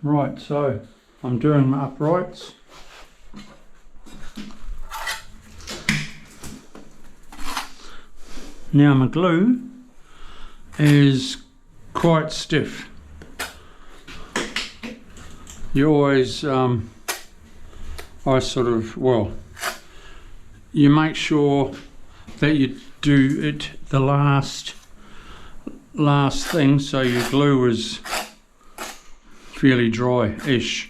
Right, so I'm doing my uprights. Now my glue is quite stiff. You always, you make sure that you do it the last thing, so your glue is fairly dry-ish.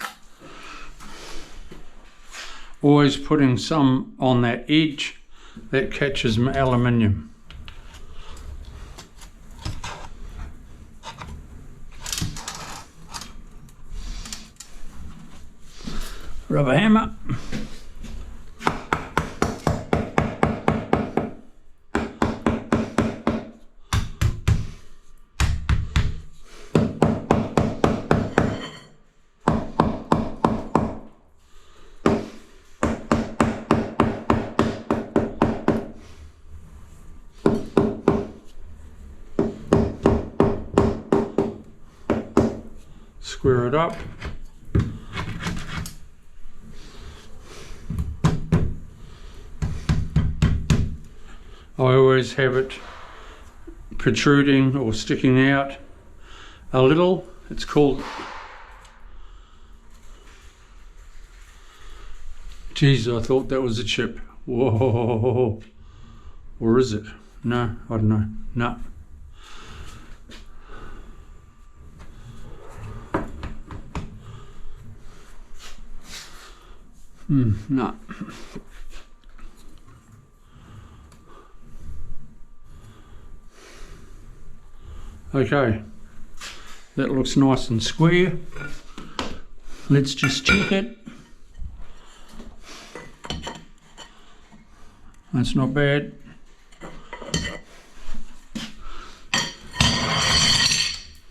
Always putting some on that edge that catches my aluminium. Rubber hammer. Square it up. I always have it protruding or sticking out a little. It's called, geez, I thought that was a chip. Whoa, or is it? No, I don't know. No. No. Okay, that looks nice and square. Let's just check it. That's not bad.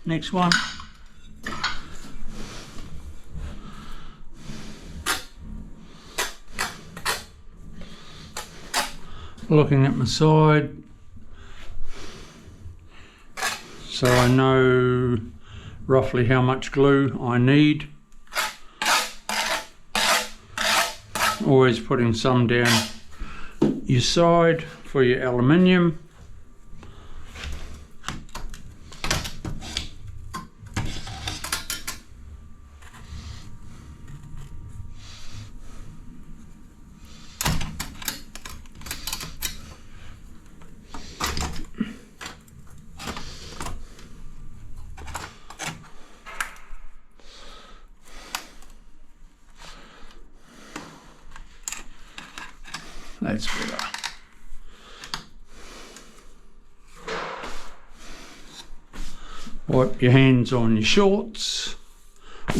Next one. Looking at my side, so I know roughly how much glue I need. Always putting some down your side for your aluminium. That's better. Wipe your hands on your shorts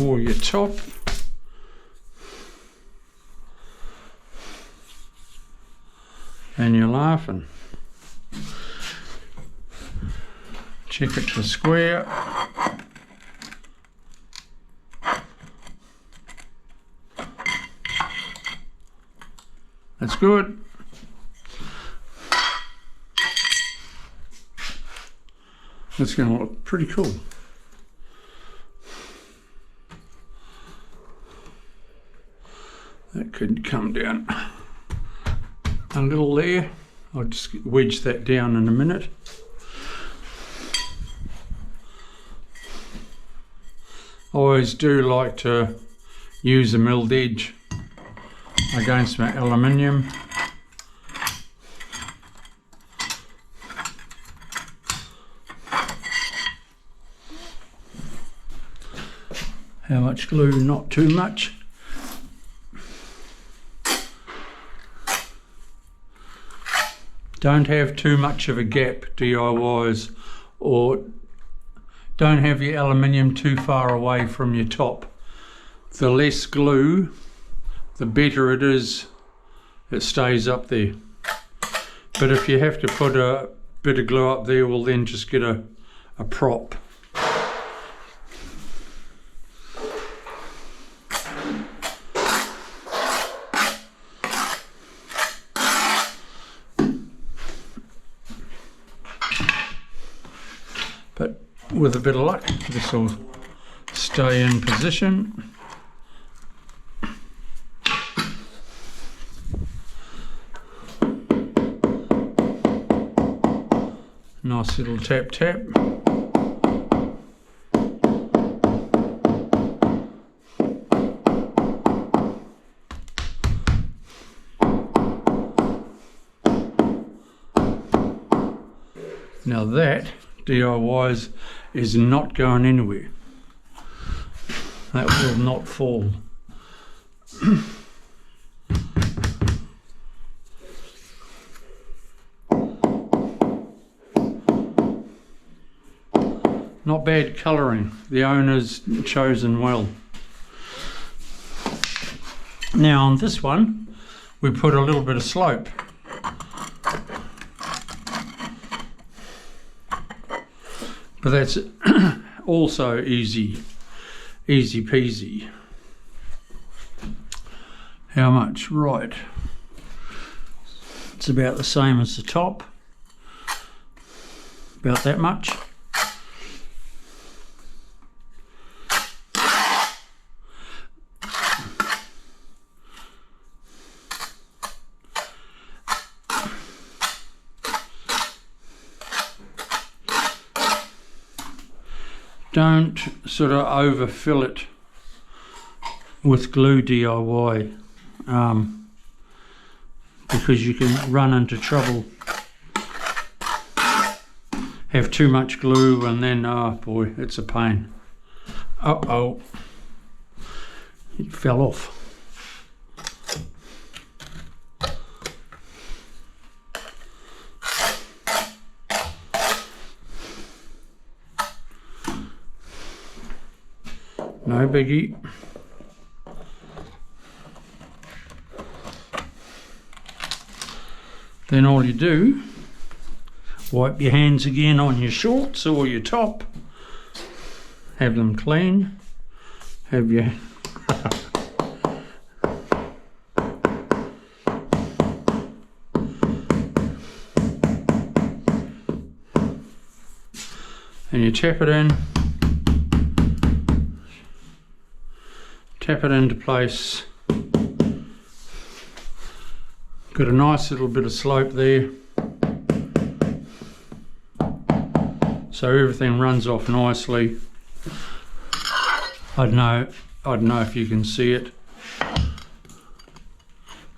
or your top. And you're laughing. Check it to square. That's good. That's going to look pretty cool. That could come down a little there. I'll just wedge that down in a minute. I always do like to use a milled edge against my aluminium. How much glue? Not too much. Don't have too much of a gap, DIYs, or don't have your aluminium too far away from your top. The less glue, the better it is, it stays up there. But if you have to put a bit of glue up there, well then just get a prop. But with a bit of luck, this will stay in position. Nice little tap tap. Now that DIY is not going anywhere. That will not fall. Not bad colouring. The owner's chosen well. Now on this one, we put a little bit of slope. But that's also easy peasy. How much? Right. It's about the same as the top. About that much. Don't sort of overfill it with glue DIY, because you can run into trouble. Have too much glue and then, oh boy, it's a pain. Uh-oh, it fell off. No biggie. Then all you do, wipe your hands again on your shorts or your top, have them clean, have your and you tap it in. Tap it into place. Got a nice little bit of slope there. So everything runs off nicely. I don't know if you can see it.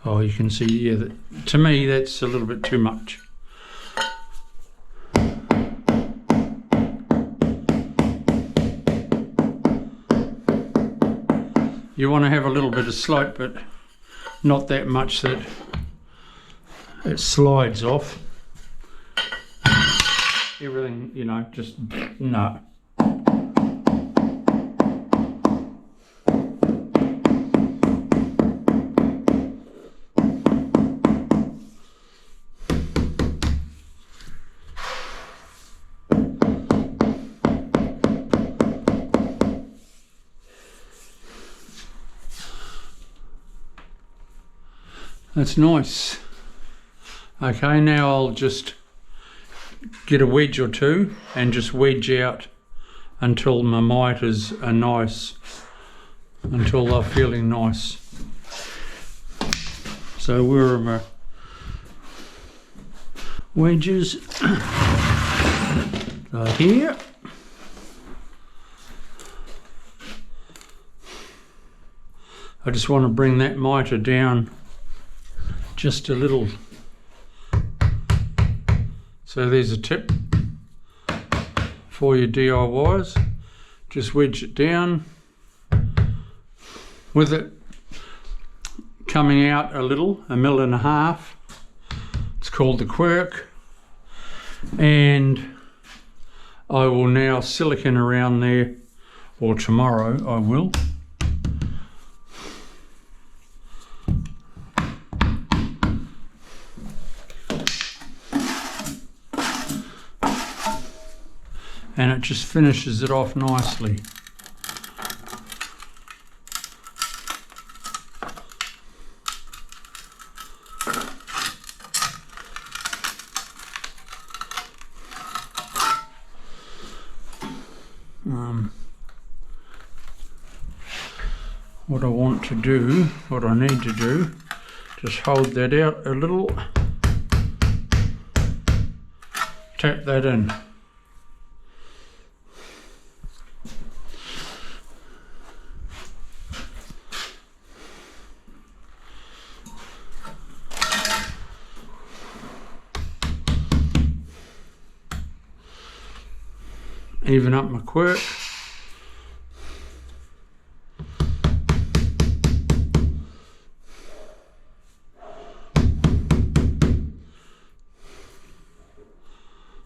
Oh, you can see, yeah, to me that's a little bit too much. You want to have a little bit of slope, but not that much that it slides off. Everything, you know, just no. That's nice. Okay, now I'll just get a wedge or two and just wedge out until my miters are nice, until they're feeling nice. So where are my wedges? They're here. I just want to bring that mitre down just a little. So there's a tip for your DIYs. Just wedge it down with it coming out a little, 1.5 mil. It's called the quirk, and I will now silicone around there, or tomorrow I will. And it just finishes it off nicely. what I want to do, what I need to do, just hold that out a little, tap that in. Even up my quirk.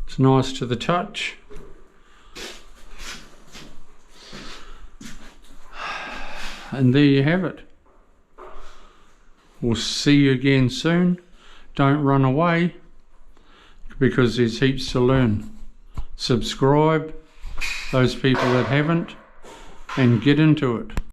It's nice to the touch. And there you have it. We'll see you again soon. Don't run away, because there's heaps to learn. Subscribe, those people that haven't, and get into it.